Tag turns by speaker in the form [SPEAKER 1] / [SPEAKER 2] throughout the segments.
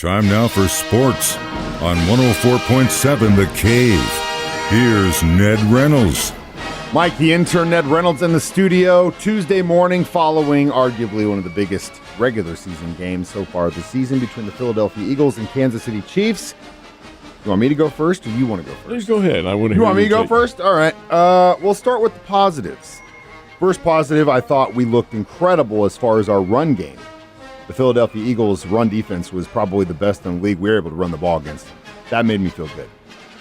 [SPEAKER 1] Time now for sports on 104.7 The Cave. Here's Ned Reynolds.
[SPEAKER 2] Mike The Intern, Ned Reynolds in the studio. Tuesday morning following arguably one of the biggest regular season games so far this season between the Philadelphia Eagles and Kansas City Chiefs. You want me to go first or you want to go first?
[SPEAKER 3] Please go ahead. I want to.
[SPEAKER 2] You want me to go first? All right. We'll start with the positives. First positive, I thought we looked incredible as far as our run game. The Philadelphia Eagles' run defense was probably the best in the league. We were able to run the ball against them. That made me feel good.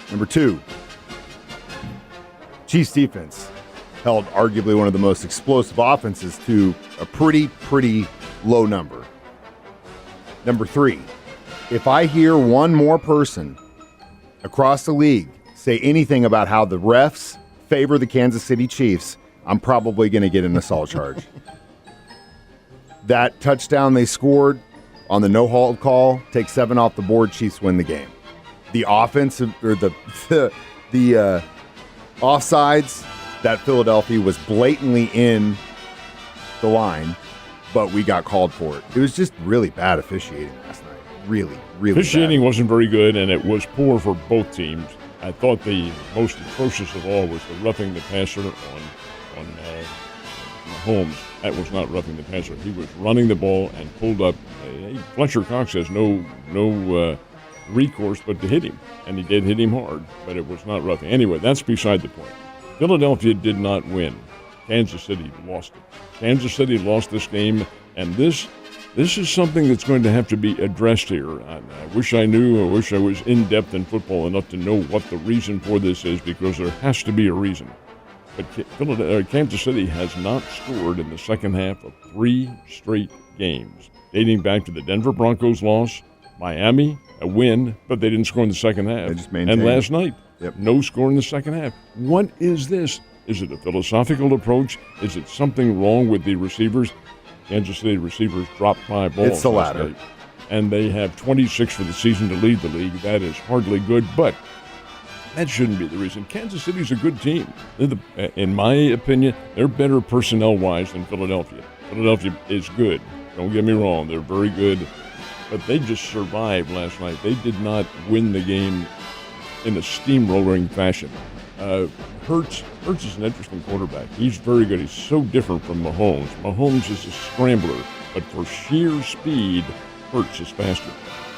[SPEAKER 2] Number two, Chiefs defense held arguably one of the most explosive offenses to a pretty low number. Number three, if I hear one more person across the league say anything about how the refs favor the Kansas City Chiefs, I'm probably going to get an assault charge. That touchdown they scored on the no-hold call, take 7 off the board, Chiefs win the game. The offensive or the offsides, that Philadelphia was blatantly in the line, but we got called for it. It was just really bad officiating last night. Really
[SPEAKER 3] Officiating
[SPEAKER 2] bad.
[SPEAKER 3] wasn't very good, and it was poor for both teams. I thought the most atrocious of all was the roughing the passer on Mahomes. That was not roughing the passer. He was running the ball and pulled up. Fletcher Cox has no recourse but to hit him, and he did hit him hard, but it was not roughing. Anyway, that's beside the point. Philadelphia did not win. Kansas City lost it. Kansas City lost this game, and this is something that's going to have to be addressed here. I wish I knew. I wish I was in-depth in football enough to know what the reason for this is, because there has to be a reason. But Kansas City has not scored in the second half of 3 straight games, dating back to the Denver Broncos loss, Miami, a win, but they didn't score in the second half.
[SPEAKER 2] They just maintained.
[SPEAKER 3] And last night,
[SPEAKER 2] Yep.
[SPEAKER 3] No score in the second half. What is this? Is it a philosophical approach? Is it something wrong with the receivers? Kansas City receivers dropped 5 balls.
[SPEAKER 2] It's the
[SPEAKER 3] last
[SPEAKER 2] latter.
[SPEAKER 3] night, and they have 26 for the season to lead the league. That is hardly good, but that shouldn't be the reason. Kansas City's a good team. In my opinion, they're better personnel-wise than Philadelphia. Philadelphia is good. Don't get me wrong. They're very good, but they just survived last night. They did not win the game in a steamrolling fashion. Hurts is an interesting quarterback. He's very good. He's so different from Mahomes. Mahomes is a scrambler, but for sheer speed, Hurts is faster.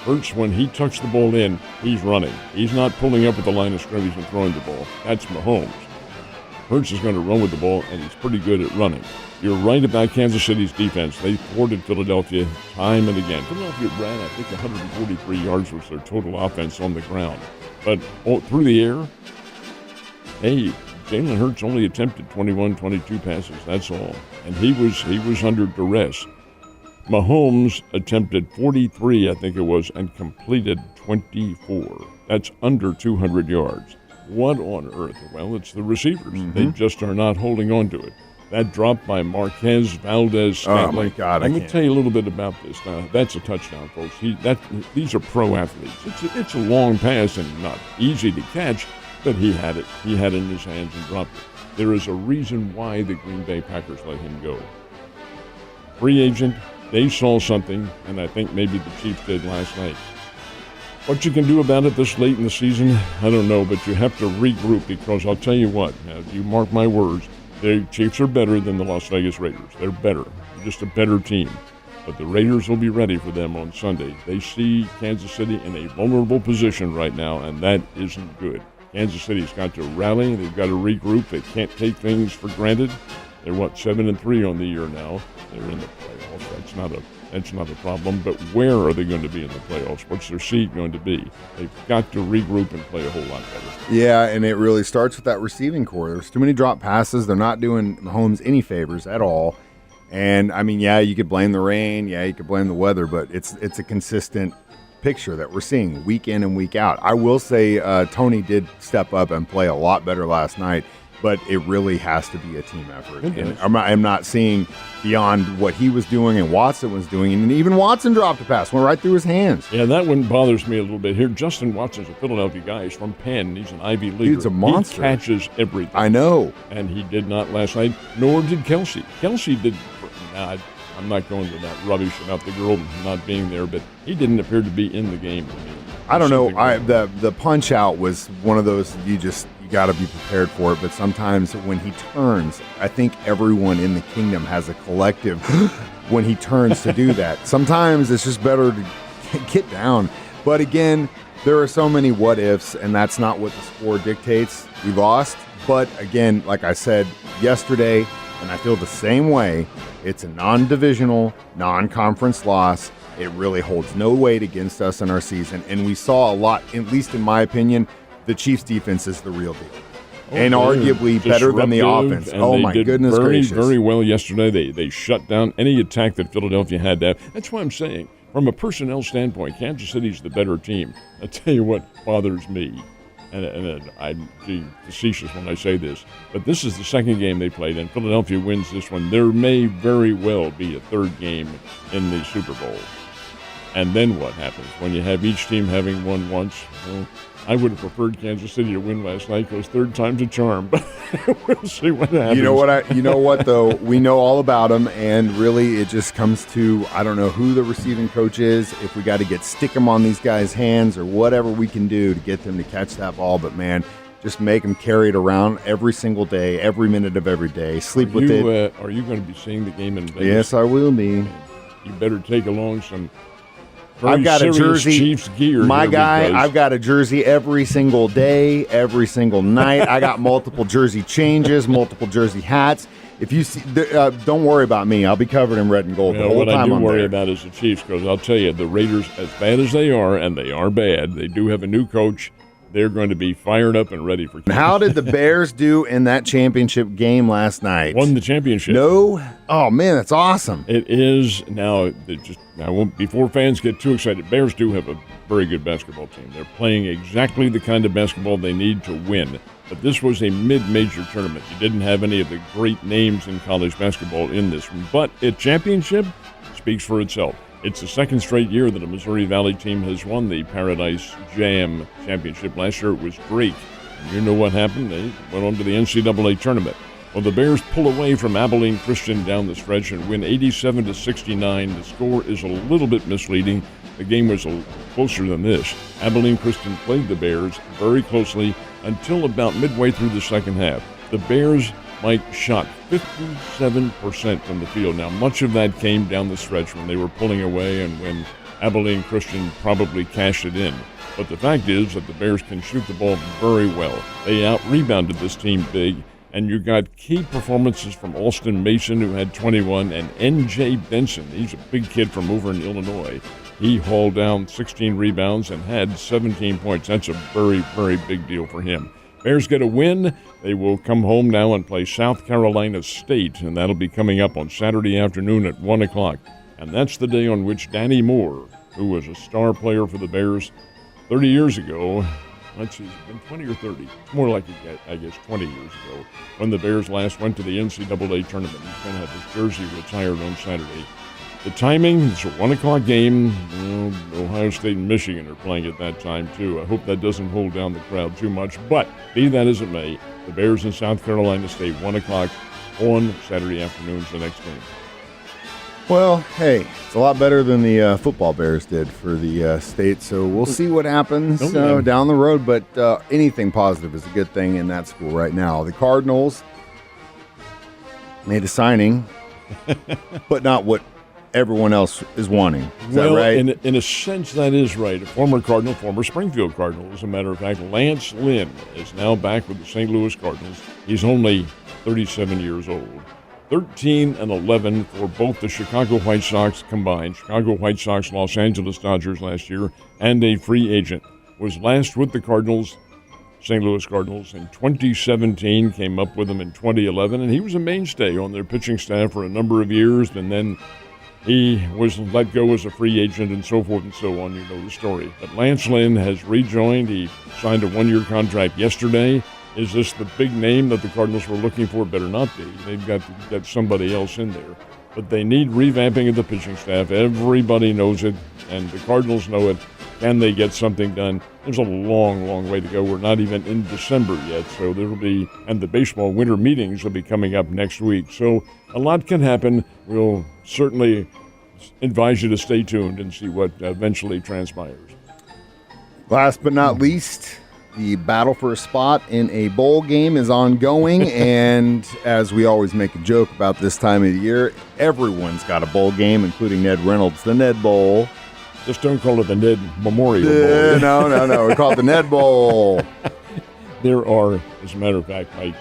[SPEAKER 3] Hurts, when he tucks the ball in, he's running. He's not pulling up at the line of scrimmage and throwing the ball. That's Mahomes. Hurts is going to run with the ball, and he's pretty good at running. You're right about Kansas City's defense. They thwarted Philadelphia time and again. Philadelphia ran, I think, 143 yards was their total offense on the ground. But through the air, hey, Jalen Hurts only attempted 22 passes. That's all. And he was under duress. Mahomes attempted 43, I think it was, and completed 24. That's under 200 yards. What on earth? Well, it's the receivers.
[SPEAKER 2] Mm-hmm.
[SPEAKER 3] They just are not holding on to it. That drop by Marquez Valdez-Scantling.
[SPEAKER 2] Oh, my God,
[SPEAKER 3] I'm going to tell you a little bit about this. Now, that's a touchdown, folks. These are pro athletes. It's a long pass and not easy to catch, but he had it. He had it in his hands and dropped it. There is a reason why the Green Bay Packers let him go. Free agent, they saw something, and I think maybe the Chiefs did last night. What you can do about it this late in the season, I don't know, but you have to regroup, because I'll tell you what, now, you mark my words, the Chiefs are better than the Las Vegas Raiders. They're better, just a better team. But the Raiders will be ready for them on Sunday. They see Kansas City in a vulnerable position right now, and that isn't good. Kansas City's got to rally. They've got to regroup. They can't take things for granted. They're, 7-3 on the year now. They're in the playoffs. That's not a problem. But where are they going to be in the playoffs? What's their seed going to be? They've got to regroup and play a whole lot better.
[SPEAKER 2] Yeah, and it really starts with that receiving core. There's too many drop passes. They're not doing Mahomes any favors at all. And, I mean, yeah, you could blame the rain. Yeah, you could blame the weather. But it's a consistent picture that we're seeing week in and week out. I will say Tony did step up and play a lot better last night. But it really has to be a team effort. And I'm not seeing beyond what he was doing and Watson was doing. And even Watson dropped a pass, went right through his hands.
[SPEAKER 3] Yeah, that one bothers me a little bit here. Justin Watson's a Philadelphia guy. He's from Penn. He's an Ivy Leaguer.
[SPEAKER 2] He's a monster.
[SPEAKER 3] He catches everything.
[SPEAKER 2] I know.
[SPEAKER 3] And he did not last night, nor did Kelsey. Kelsey did. I'm not going to that rubbish about the girl not being there, but he didn't appear to be in the game.
[SPEAKER 2] I don't know. The punch out was one of those you got to be prepared for it. But sometimes when he turns, I think everyone in the kingdom has a collective when he turns to do that. Sometimes it's just better to get down. But again, there are so many what ifs, and that's not what the score dictates. We lost. But again, like I said yesterday, and I feel the same way, it's a non-divisional, non-conference loss. It really holds no weight against us in our season. And we saw a lot, at least in my opinion, the Chiefs' defense is the real deal. And arguably better than the offense. Oh, my goodness gracious.
[SPEAKER 3] Very well yesterday. They shut down any attack that Philadelphia had to have. That's why I'm saying, from a personnel standpoint, Kansas City's the better team. I'll tell you what bothers me, and I'm being facetious when I say this, but this is the second game they played, and Philadelphia wins this one. There may very well be a third game in the Super Bowl. And then what happens? When you have each team having won once, well, I would have preferred Kansas City to win last night because third time's a charm. But we'll see what happens.
[SPEAKER 2] You know what though? We know all about them, and really it just comes to, I don't know who the receiving coach is, if we got to stick them on these guys' hands or whatever we can do to get them to catch that ball. But man, just make them carry it around every single day, every minute of every day. Sleep with it.
[SPEAKER 3] Are you going to be seeing the game in Vegas?
[SPEAKER 2] Yes, I will be.
[SPEAKER 3] You better take along some
[SPEAKER 2] I've got a jersey.
[SPEAKER 3] Chiefs gear.
[SPEAKER 2] My guy, I've got a jersey every single day, every single night. I got multiple jersey changes, multiple jersey hats. If you see, don't worry about me. I'll be covered in red and gold the whole
[SPEAKER 3] time.
[SPEAKER 2] What I
[SPEAKER 3] do worry about is the Chiefs, because I'll tell you, the Raiders, as bad as they are, and they are bad, they do have a new coach. They're going to be fired up and ready for.
[SPEAKER 2] How did the Bears do in that championship game last night?
[SPEAKER 3] Won the championship.
[SPEAKER 2] No? Oh, man, that's awesome.
[SPEAKER 3] It is. Now, before fans get too excited, Bears do have a very good basketball team. They're playing exactly the kind of basketball they need to win. But this was a mid-major tournament. You didn't have any of the great names in college basketball in this one. But a championship speaks for itself. It's the second straight year that a Missouri Valley team has won the Paradise Jam Championship. Last year it was Drake. And you know what happened? They went on to the NCAA tournament. Well, the Bears pull away from Abilene Christian down the stretch and win 87-69. The score is a little bit misleading. The game was closer than this. Abilene Christian played the Bears very closely until about midway through the second half. The Bears, Mike, shot 57% from the field. Now, much of that came down the stretch when they were pulling away and when Abilene Christian probably cashed it in. But the fact is that the Bears can shoot the ball very well. They out-rebounded this team big, and you got key performances from Alston Mason, who had 21, and N.J. Benson. He's a big kid from over in Illinois. He hauled down 16 rebounds and had 17 points. That's a very, very big deal for him. Bears get a win. They will come home now and play South Carolina State, and that'll be coming up on Saturday afternoon at 1 o'clock. And that's the day on which Danny Moore, who was a star player for the Bears 30 years ago, let's see, it's been 20 or 30. It's more like, I guess, 20 years ago, when the Bears last went to the NCAA tournament. He's going to have his jersey retired on Saturday. The timing, it's a 1 o'clock game. Ohio State and Michigan are playing at that time, too. I hope that doesn't hold down the crowd too much. But be that as it may, the Bears in South Carolina State, 1 o'clock on Saturday afternoon's the next game.
[SPEAKER 2] Well, hey, it's a lot better than the football Bears did for the state, so we'll see what happens down the road. But anything positive is a good thing in that school right now. The Cardinals made a signing, but not what everyone else is wanting. Is that right?
[SPEAKER 3] In a sense, that is right. A former Cardinal, former Springfield Cardinal, as a matter of fact. Lance Lynn is now back with the St. Louis Cardinals. He's only 37 years old. 13-11 for both the Chicago White Sox combined. Chicago White Sox, Los Angeles Dodgers last year, and a free agent. Was last with the Cardinals, St. Louis Cardinals, in 2017, came up with them in 2011, and he was a mainstay on their pitching staff for a number of years, and then he was let go as a free agent and so forth and so on. You know the story. But Lance Lynn has rejoined. He signed a one-year contract yesterday. Is this the big name that the Cardinals were looking for? Better not be. They've got to get somebody else in there. But they need revamping of the pitching staff. Everybody knows it, and the Cardinals know it. Can they get something done? There's a long, long way to go. We're not even in December yet, so there will be, and the baseball winter meetings will be coming up next week. So a lot can happen. We'll certainly advise you to stay tuned and see what eventually transpires.
[SPEAKER 2] Last but not least, the battle for a spot in a bowl game is ongoing, and as we always make a joke about this time of the year, everyone's got a bowl game, including Ned Reynolds, the Ned Bowl.
[SPEAKER 3] Just don't call it the Ned Memorial Bowl.
[SPEAKER 2] No. We call it the Ned Bowl.
[SPEAKER 3] There are, as a matter of fact, Mike,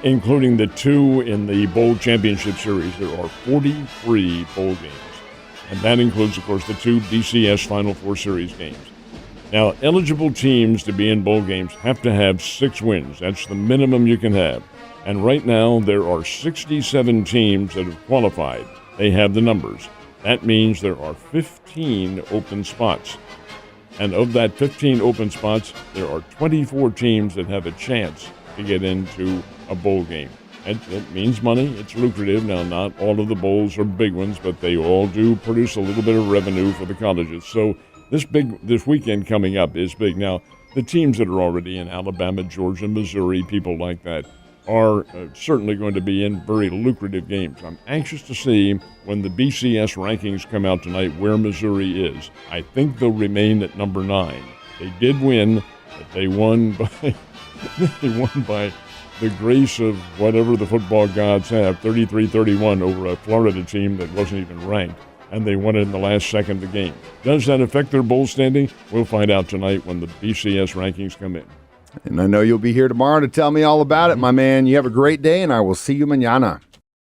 [SPEAKER 3] including the 2 in the Bowl Championship Series, there are 43 bowl games. And that includes, of course, the 2 BCS Final Four Series games. Now, eligible teams to be in bowl games have to have 6 wins. That's the minimum you can have. And right now, there are 67 teams that have qualified. They have the numbers. That means there are 15 open spots. And of that 15 open spots, there are 24 teams that have a chance to get into a bowl game. It means money. It's lucrative. Now, not all of the bowls are big ones, but they all do produce a little bit of revenue for the colleges. So this weekend coming up is big. Now, the teams that are already in Alabama, Georgia, Missouri, people like that, are certainly going to be in very lucrative games. I'm anxious to see when the BCS rankings come out tonight where Missouri is. I think they'll remain at number 9. They did win, but they won by the grace of whatever the football gods have, 33-31 over a Florida team that wasn't even ranked, and they won it in the last second of the game. Does that affect their bowl standing? We'll find out tonight when the BCS rankings come in.
[SPEAKER 2] And I know you'll be here tomorrow to tell me all about it, my man. You have a great day, and I will see you mañana.